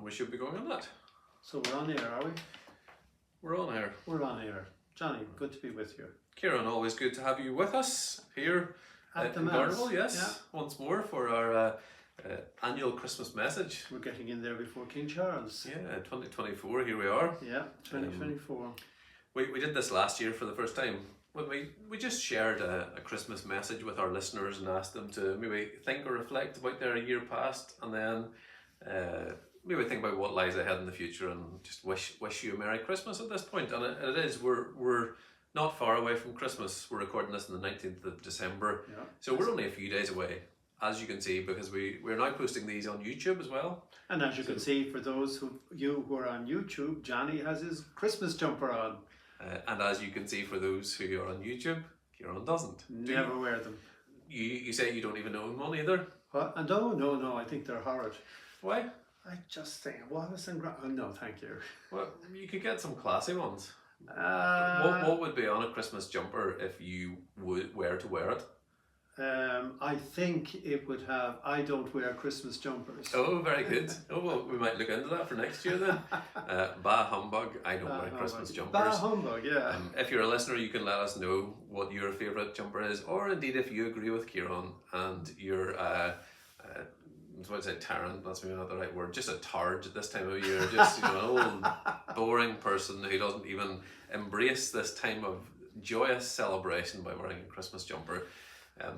and we should be going on that. So we're on air, are we? We're on air. We're on air. Johnny, good to be with you. Kieran, always good to have you with us here At the in Mass. Garnerville, yes, Yeah. once more for our annual Christmas message. We're getting in there before King Charles. Yeah, 2024, here we are. Yeah, 2024. We did this last year for the first time when we just shared a Christmas message with our listeners and asked them to maybe think or reflect about their year past, and then maybe think about what lies ahead in the future, and just wish you a Merry Christmas at this point. And it is, we're not far away from Christmas. We're recording this on the 19th of December, Yeah. so we're only a few days away, as you can see, because we're now posting these on YouTube as well. And as you can see, for those who are on YouTube, Johnny has his Christmas jumper on. And as you can see, for those who are on YouTube, Kieran doesn't. Never wear them. You say you don't even own one either? What? And no, I think they're horrid. Why? I just think, Wallace and oh, no, thank you. Well, you could get some classy ones. Uh, What would be on a Christmas jumper if you were to wear it? I think it would have, I don't wear Christmas jumpers. Oh, very good. Oh, well, we might look into that for next year then. Bah humbug, I don't wear Christmas jumpers. Bah humbug, yeah. If you're a listener, you can let us know what your favourite jumper is, or indeed if you agree with Kieran and you're I was about to say tyrant, that's maybe not the right word, just a tard at this time of year, just an old boring person who doesn't even embrace this time of joyous celebration by wearing a Christmas jumper.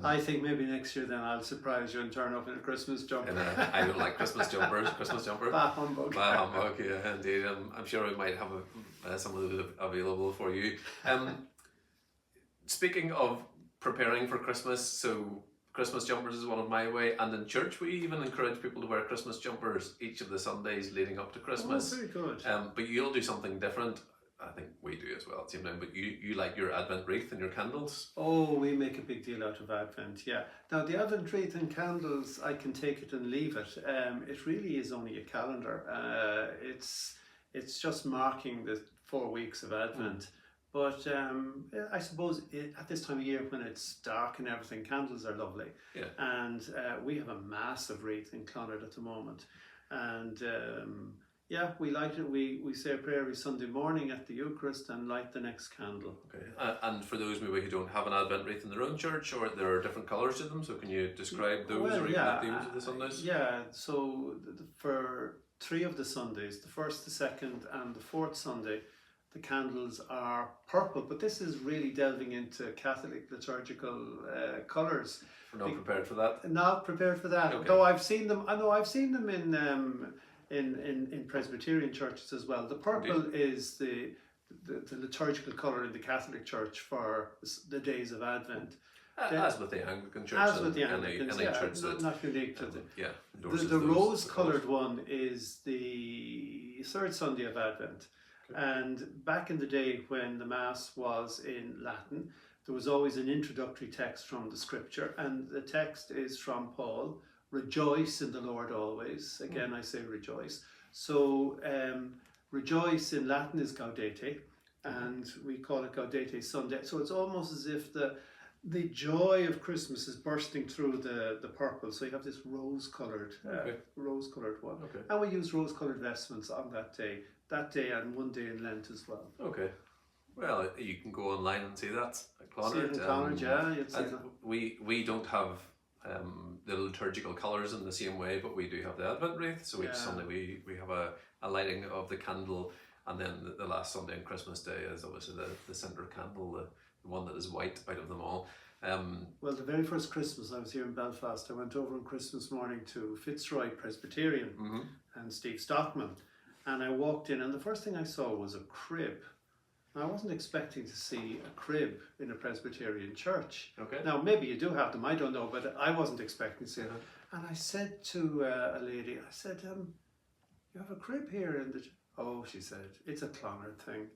I think maybe next year then I'll surprise you and turn up in a Christmas jumper. I don't like Christmas jumpers. Christmas jumper. Bah humbug. Bah humbug, yeah, indeed. I'm sure we might have some of those available for you. Speaking of preparing for Christmas, so Christmas jumpers is one of my way, and in church we even encourage people to wear Christmas jumpers each of the Sundays leading up to Christmas. Oh, very good. But you'll do something different. I think we do as well at the same time, but you like your Advent wreath and your candles? Oh, we make a big deal out of Advent, yeah. Now the Advent wreath and candles, I can take it and leave it. It really is only a calendar. It's just marking the 4 weeks of Advent. But I suppose at this time of year when it's dark and everything, candles are lovely. Yeah. And we have a massive wreath in Clonard at the moment. And yeah, we light it. We say a prayer every Sunday morning at the Eucharist and light the next candle. Okay. And for those maybe who don't have an Advent wreath in their own church, or there are different colours to them, so can you describe those, or even the themes of the Sundays? Yeah, so for 3 of the Sundays, the first, the second and the fourth Sunday, the candles are purple, but this is really delving into Catholic liturgical colours. We're not prepared for that? Not prepared for that. Okay. Though I've seen them, I know I've seen them in Presbyterian churches as well. The purple is the liturgical colour in the Catholic Church for the days of Advent. As with the Anglican Church. As with the Anglicans, any church that, not unique to them. yeah, The rose-coloured one is the third Sunday of Advent. Okay. And back in the day when the Mass was in Latin, there was always an introductory text from the Scripture, and the text is from Paul. Rejoice in the Lord always. Again, I say rejoice. So rejoice in Latin is Gaudete, and we call it Gaudete Sunday. So it's almost as if the joy of Christmas is bursting through the purple. So you have this rose-coloured one. Okay. And we use rose-coloured vestments on that day and one day in Lent as well. Okay. Well, you can go online and see that at Clonard. See it in Clonard, yeah. You'd see that. We don't have the liturgical colours in the same way, but we do have the Advent wreath, so each Sunday we have a lighting of the candle, and then the last Sunday on Christmas Day is obviously the centre candle, the one that is white out of them all. Well, the very first Christmas I was here in Belfast, I went over on Christmas morning to Fitzroy Presbyterian and Steve Stockman, and I walked in, and the first thing I saw was a crib. I wasn't expecting to see a crib in a Presbyterian church. Okay. Now, maybe you do have them, I don't know, but I wasn't expecting to see it. And I said to a lady, I said, you have a crib here in the church? Oh, she said, it's a Clonard thing.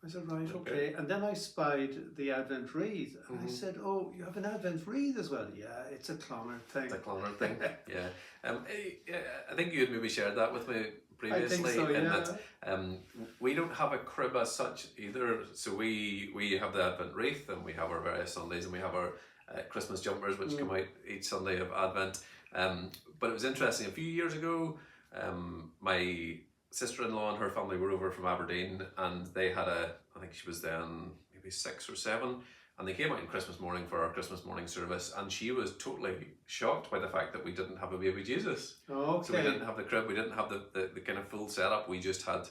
I said, right, okay. And then I spied the Advent wreath, and I said, oh, you have an Advent wreath as well? Yeah, it's a Clonard thing. It's a Clonard thing, yeah. I think you had maybe shared that with me previously. I think so, in yeah. that we don't have a crib as such either. So we have the Advent wreath, and we have our various Sundays, and we have our Christmas jumpers which come out each Sunday of Advent. But it was interesting, a few years ago My sister-in-law and her family were over from Aberdeen, and they had I think she was then maybe 6 or 7, and they came out on Christmas morning for our Christmas morning service, and she was totally shocked by the fact that we didn't have a baby Jesus. Oh, okay. So we didn't have the crib, we didn't have the kind of full setup, we just had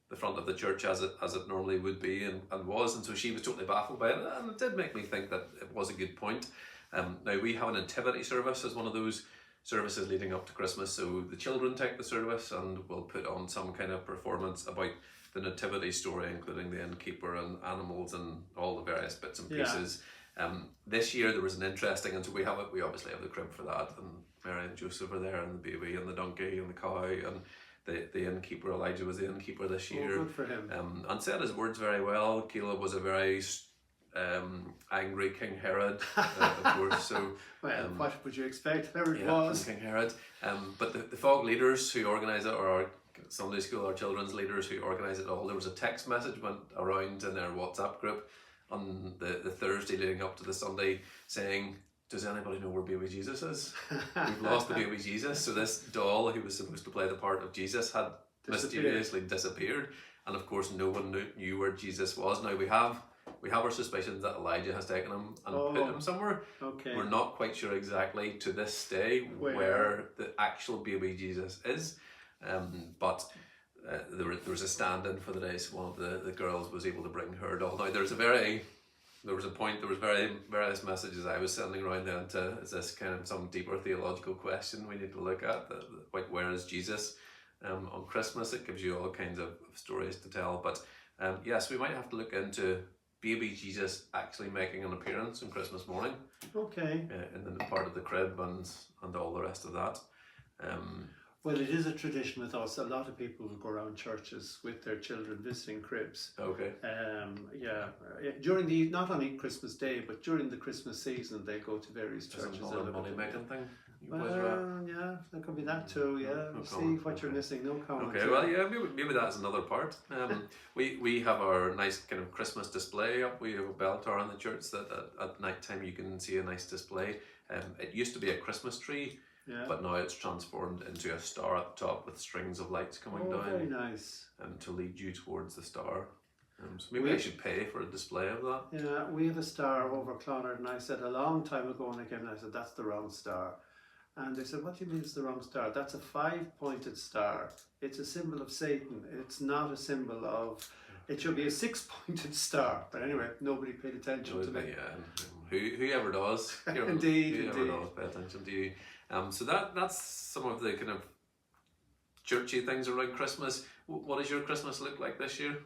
the front of the church as it normally would be and was, and so she was totally baffled by it, and it did make me think that it was a good point. Now we have a nativity service as one of those services leading up to Christmas, so the children take the service and we'll put on some kind of performance about the nativity story, including the innkeeper and animals and all the various bits and pieces. This year there was an interesting, and so we obviously have the crib for that, and Mary and Joseph are there, and the baby and the donkey and the cow, and the innkeeper, Elijah was the innkeeper this year. Oh, good for him. And said his words very well. Caleb was a very angry King Herod, of course. So, well, what would you expect? Herod yeah, was. King Herod. But the FOG leaders who organise it, or our Sunday school, our children's leaders who organise it all, there was a text message went around in their WhatsApp group on the Thursday leading up to the Sunday saying, does anybody know where baby Jesus is? We've lost the baby Jesus. So this doll who was supposed to play the part of Jesus had mysteriously disappeared, and of course no one knew where Jesus was. Now we have our suspicions that Elijah has taken him and put him somewhere. Okay. We're not quite sure exactly to this day where the actual baby Jesus is, but there was a stand-in for the day, so one of the girls was able to bring her doll. Now there was various messages I was sending around then to, is this kind of some deeper theological question we need to look at, like where is Jesus on Christmas? It gives you all kinds of stories to tell, but yes, we might have to look into baby Jesus actually making an appearance on Christmas morning. Okay. In the part of the crib and all the rest of that. Well, it is a tradition with us. A lot of people will go around churches with their children visiting cribs. Okay. During not only Christmas Day, but during the Christmas season, they go to various churches. Is it a money making thing? Well, yeah, there could be that too. Yeah, no see comment. what you're missing. No comment. Okay, well, yeah, maybe that's another part. We have our nice kind of Christmas display up. We have a bell tower in the church that at night time you can see a nice display. It used to be a Christmas tree. Yeah. But now it's transformed into a star at the top with strings of lights coming down. Very nice. To lead you towards the star. So maybe I should pay for a display of that. Yeah, we have a star over Clonard, and I said a long time ago, and again I said that's the wrong star. And they said, what do you mean it's the wrong star? That's a 5-pointed star. It's a symbol of Satan. It's not a symbol of... It should be a 6-pointed star. But anyway, nobody paid attention to me. Whoever does. Indeed. Whoever does pay attention to you. So that's some of the kind of churchy things around Christmas. What does your Christmas look like this year?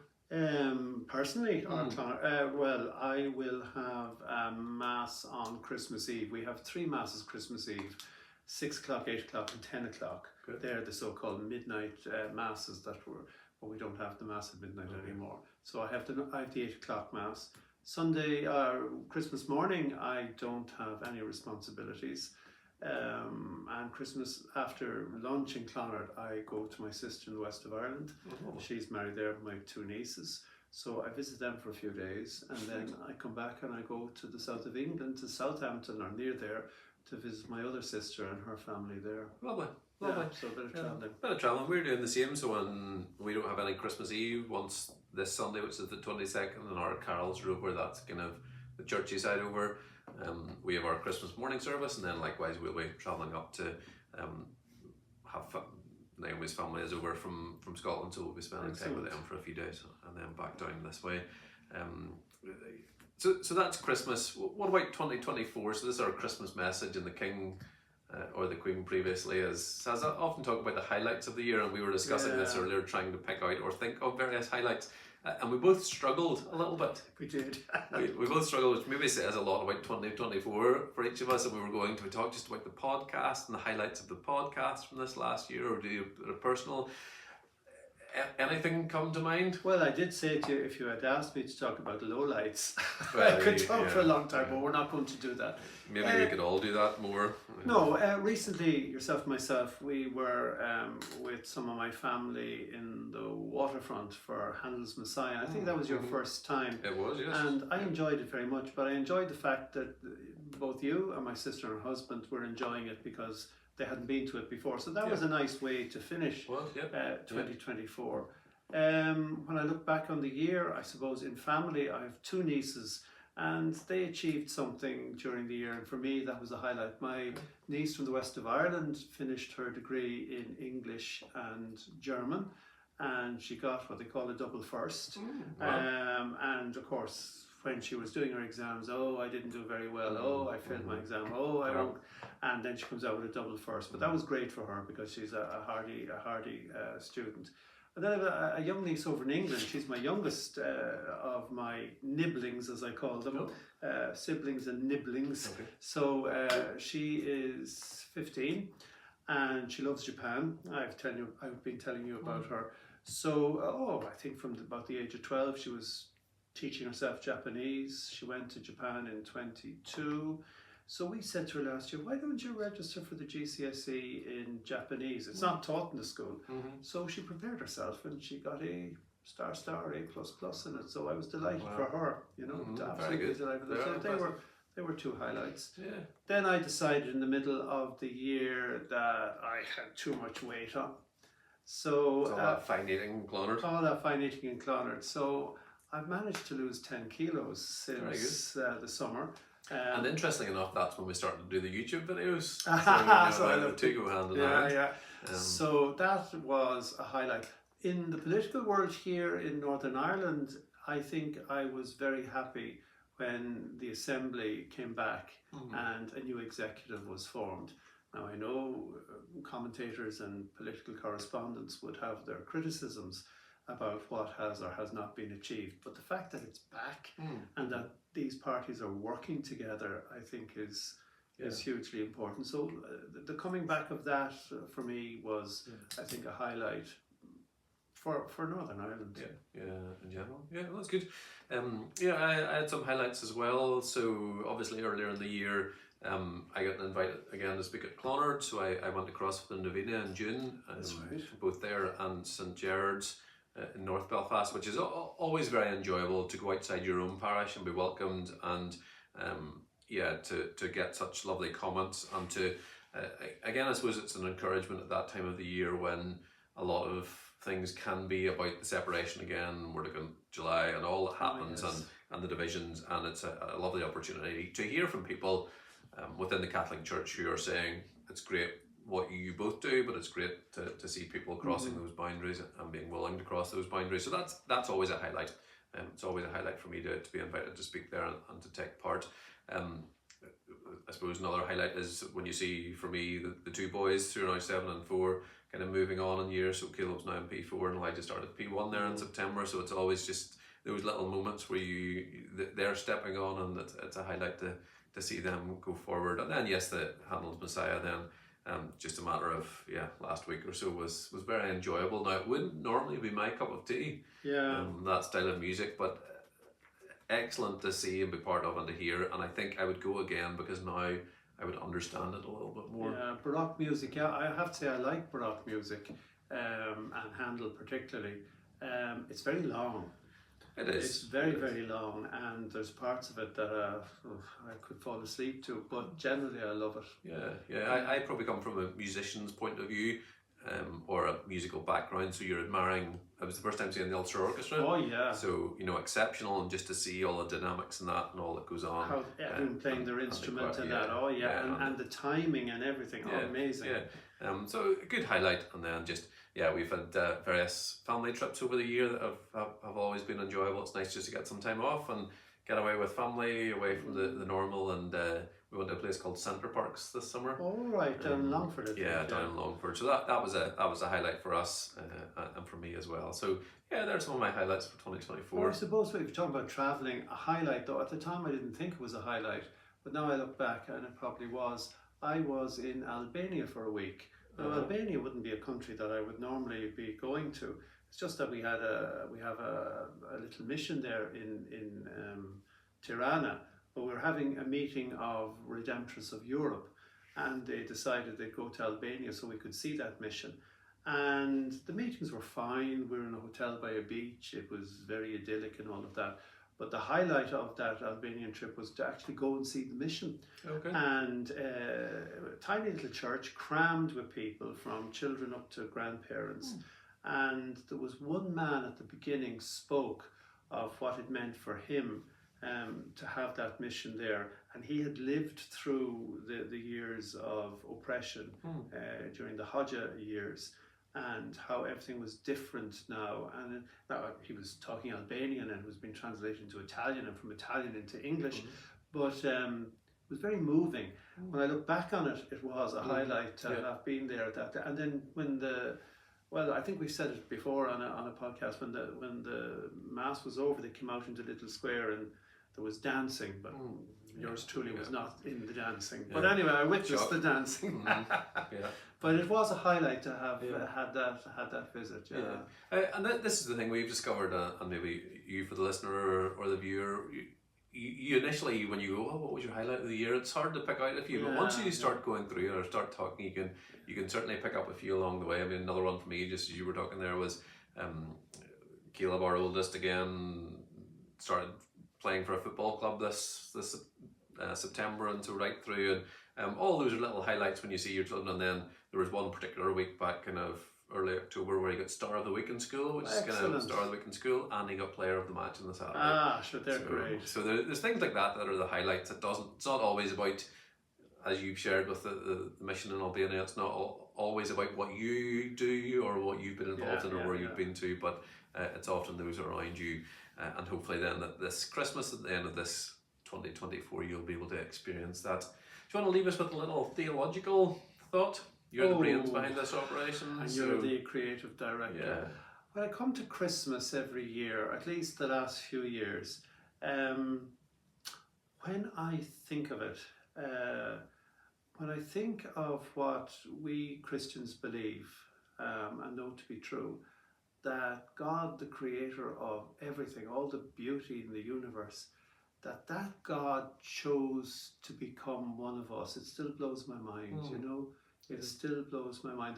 Personally, well, I will have a mass on Christmas Eve. We have 3 masses Christmas Eve, 6 o'clock, 8 o'clock and 10 o'clock. Good. They're the so-called midnight masses but we don't have the mass at midnight anymore. So I have the 8 o'clock mass. Sunday, Christmas morning, I don't have any responsibilities. And Christmas after lunch in Clonard, I go to my sister in the west of Ireland. Oh. She's married there with my 2 nieces. So I visit them for a few days, and then I come back and I go to the south of England, to Southampton or near there, to visit my other sister and her family there. Lovely. Yeah, so a bit of travelling. Bit of travelling. We're doing the same, so when we don't have any Christmas Eve, once this Sunday, which is the 22nd, and our carols are over, that's kind of the churchy side over. We have our Christmas morning service, and then likewise we'll be travelling up to have Naomi's family is over from Scotland, so we'll be spending time with them for a few days and then back down this way. So that's Christmas. What about 2024? So this is our Christmas message, and the King or the Queen previously has often talked about the highlights of the year, and we were discussing this earlier, trying to pick out or think of various highlights. And we both struggled a little bit. We did. we both struggled, which maybe says a lot about 2024 for each of us. And we were going to talk just about the podcast and the highlights of the podcast from this last year, or do you a personal... Anything come to mind? Well, I did say to you, if you had asked me to talk about lowlights, I could talk for a long time, but we're not going to do that. Maybe we could all do that more. No, recently, yourself and myself, we were with some of my family in the waterfront for Handel's Messiah. I think that was your first time. It was, yes. And I enjoyed it very much, but I enjoyed the fact that both you and my sister and her husband were enjoying it because they hadn't been to it before. So that was a nice way to finish 2024. When I look back on the year, I suppose in family, I have 2 nieces, and they achieved something during the year, and for me that was a highlight. My niece from the west of Ireland finished her degree in English and German, and she got what they call a double first. And of course, when she was doing her exams, I didn't do very well, I failed my exam, I won't. And then she comes out with a double first. But that was great for her because she's a hardy student. And then I have a young niece over in England. She's my youngest of my nibblings, as I call them, siblings and nibblings. Okay. So she is 15 and she loves Japan. I've been telling you about her. So, I think from about the age of 12, she was teaching herself Japanese. She went to Japan in 22. So we said to her last year, why don't you register for the GCSE in Japanese? It's not taught in the school. So she prepared herself and she got a star, A++ in it. So I was delighted for her, absolutely delighted. So they were 2 highlights. Yeah. Then I decided in the middle of the year that I had too much weight on. So all that fine eating and Clonard. All that fine eating and Clonard. So I've managed to lose 10 kilos since the summer. And interestingly enough, that's when we started to do the YouTube videos. So the 2 go hand in hand. Yeah. So that was a highlight. In the political world here in Northern Ireland, I think I was very happy when the Assembly came back and a new executive was formed. Now I know commentators and political correspondents would have their criticisms about what has or has not been achieved, but the fact that it's back and that these parties are working together, I think is hugely important. So the coming back of that for me was, I think, a highlight for Northern Ireland. In general. Yeah, well, that's good. I had some highlights as well. So obviously earlier in the year, I got invited again to speak at Clonard, so I went across with the Novena in June, both there and St Gerard's in North Belfast, which is always very enjoyable to go outside your own parish and be welcomed, and to get such lovely comments, and to again, I suppose it's an encouragement at that time of the year when a lot of things can be about the separation again. We're looking July and all that happens, and the divisions, and it's a lovely opportunity to hear from people within the Catholic Church who are saying it's great what you both do, but it's great to see people crossing those boundaries and being willing to cross those boundaries. So that's always a highlight. It's always a highlight for me to be invited to speak there and to take part. I suppose another highlight is when you see, for me, the 2 boys who are now 7 and 4 kind of moving on in years. So Caleb's now in P4 and Elijah started P1 there in September. So it's always just those little moments where they're stepping on, and it's a highlight to see them go forward. And then yes, the Handel's Messiah then, just a matter of last week or so was very enjoyable. Now it wouldn't normally be my cup of tea, that style of music, but excellent to see and be part of and to hear. And I think I would go again because now I would understand it a little bit more. Yeah, Baroque music. Yeah, I have to say I like Baroque music, and Handel particularly. It's very long. It is. It's very, very long, and there's parts of it that I could fall asleep to, but generally I love it. I probably come from a musician's point of view, or a musical background, so you're admiring. It was the first time seeing the Ulster Orchestra. Oh yeah. So exceptional, and just to see all the dynamics and that and all that goes on. How everyone playing their instrument and that. Oh yeah, and the timing and everything. Amazing. So a good highlight, and then just. We've had various family trips over the year that have always been enjoyable. It's nice just to get some time off and get away with family, away from the normal, and we went to a place called Centre Parks this summer. Oh right, down in Longford. Down in Longford. So that was a highlight for us and for me as well. So there's some of my highlights for 2024. Well, I suppose if you're talking about travelling, a highlight though, at the time I didn't think it was a highlight, but now I look back and it probably was. I was in Albania for a week. Now, Albania wouldn't be a country that I would normally be going to. It's just that we have a little mission there in Tirana, but we're having a meeting of Redemptorists of Europe, and they decided they'd go to Albania so we could see that mission. And the meetings were fine. We were in a hotel by a beach. It was very idyllic and all of that. But the highlight of that Albanian trip was to actually go and see the mission. Okay. And a tiny little church crammed with people from children up to grandparents. And there was one man at the beginning spoke of what it meant for him to have that mission there. And he had lived through the years of oppression during the Hodja years, and how everything was different now. And he was talking Albanian and was being translated into Italian and from Italian into English. But it was very moving. When I look back on it, it was a highlight to have been there at that. And then when I think we said it before on a podcast, when the mass was over, they came out into Little Square and there was dancing, but yours truly was not in the dancing. But anyway, I witnessed the dancing. But it was a highlight to have had that visit. And this is the thing we've discovered, and maybe you for the listener or the viewer, you initially, when you go, what was your highlight of the year? It's hard to pick out a few, but once you start going through it or start talking, you can certainly pick up a few along the way. I mean, another one for me, just as you were talking there, was Caleb, our oldest, again started playing for a football club this September, and so right through, and all those are little highlights when you see your children. And then there was one particular week back kind of early October where he got Star of the Week in school, which is kind of Star of the Week in school, and he got Player of the Match on the Saturday. Sure, they're great. So there's things like that are the highlights. It's not always about, as you've shared with the mission in Albania, it's not always about what you do or what you've been involved in or where you've been to, but it's often those around you. And hopefully then that this Christmas, at the end of this 2024, you'll be able to experience that. Do you want to leave us with a little theological thought? You're the brains behind this operation. And you're the creative director. When I come to Christmas every year, at least the last few years, when I think of it, when I think of what we Christians believe and know to be true, that God, the creator of everything, all the beauty in the universe, that God chose to become one of us, it still blows my mind, you know? It still blows my mind.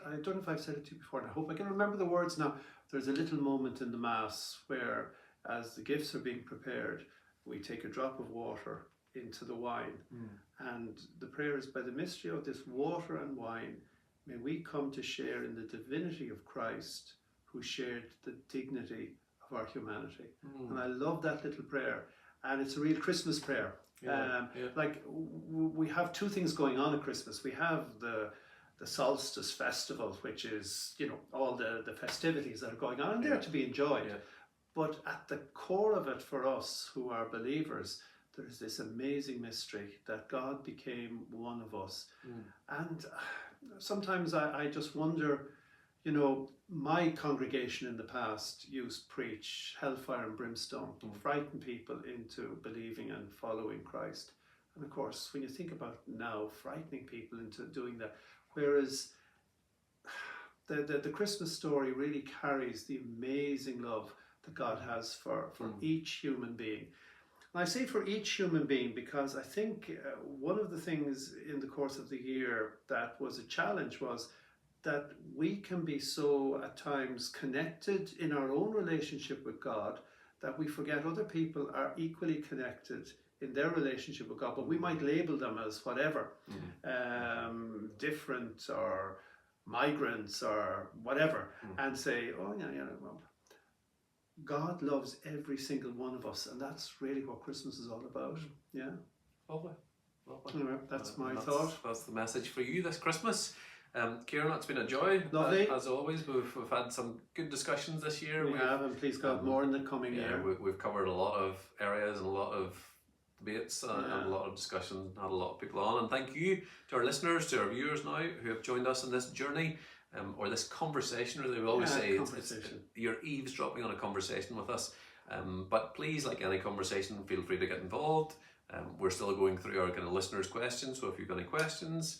I don't know if I've said it to you before, and I hope I can remember the words now. There's a little moment in the Mass where, as the gifts are being prepared, we take a drop of water into the wine. And the prayer is, by the mystery of this water and wine, may we come to share in the divinity of Christ, who shared the dignity of our humanity. And I love that little prayer. And it's a real Christmas prayer. Like we have two things going on at Christmas. We have the solstice festival, which is, you know, all the festivities that are going on, and they're to be enjoyed. But at the core of it for us who are believers, there's this amazing mystery that God became one of us. And sometimes I just wonder, you know, my congregation in the past used to preach hellfire and brimstone to frighten people into believing and following Christ. And of course, when you think about now, frightening people into doing that, whereas the Christmas story really carries the amazing love that God has for each human being. And I say for each human being because I think one of the things in the course of the year that was a challenge was that we can be so at times connected in our own relationship with God that we forget other people are equally connected in their relationship with God, but we might label them as whatever, different or migrants or whatever, and say, oh yeah, well, God loves every single one of us, and that's really what Christmas is all about. Yeah. Lovely. Anyway, that's my thought. That's the message for you this Christmas. Kieran, it's been a joy. Lovely. As always, we've had some good discussions this year. We have, and please God, more in the coming year. We've covered a lot of areas and a lot of debates and a lot of discussions, had a lot of people on. And thank you to our listeners, to our viewers now who have joined us in this journey. Or this conversation, really, we always say it's you're eavesdropping on a conversation with us. But please, like any conversation, feel free to get involved. We're still going through our kind of listeners' questions, so if you've got any questions.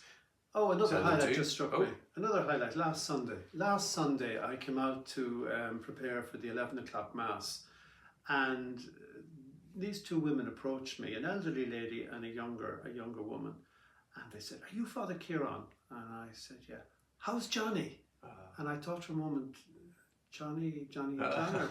Oh, another highlight just struck me. Another highlight, last Sunday I came out to prepare for the 11 o'clock Mass, and these two women approached me, an elderly lady and a younger woman, and they said, "Are you Father Kieran?" And I said, "Yeah." "How's Johnny?" And I thought for a moment, Johnny Tanner.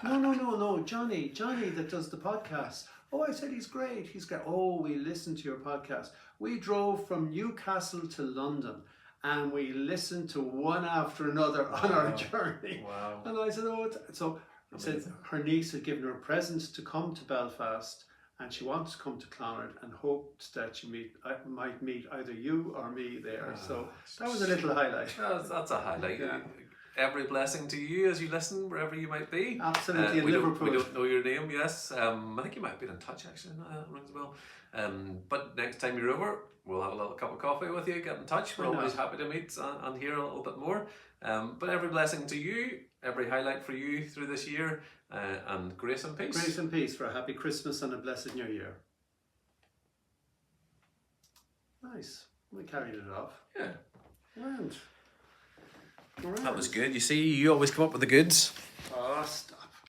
No, Johnny that does the podcast. Oh, I said he's great. Oh, we listened to your podcast. We drove from Newcastle to London and we listened to one after another on our journey. Wow. And I said, so he said her niece had given her a present to come to Belfast and she wants to come to Clonard and hoped that she might meet either you or me there. So that was a little highlight. That's a highlight. Yeah. Every blessing to you as you listen, wherever you might be. Absolutely, in Liverpool. We don't know your name, yes. I think you might have been in touch actually, that rings a bell. But next time you're over, we'll have a little cup of coffee with you, get in touch. We're always happy to meet and hear a little bit more. But every blessing to you, every highlight for you through this year, and grace and peace. Grace and peace for a happy Christmas and a blessed New Year. Nice. We carried it off. Yeah. Grand. That was good. You see, you always come up with the goods. Oh, stop.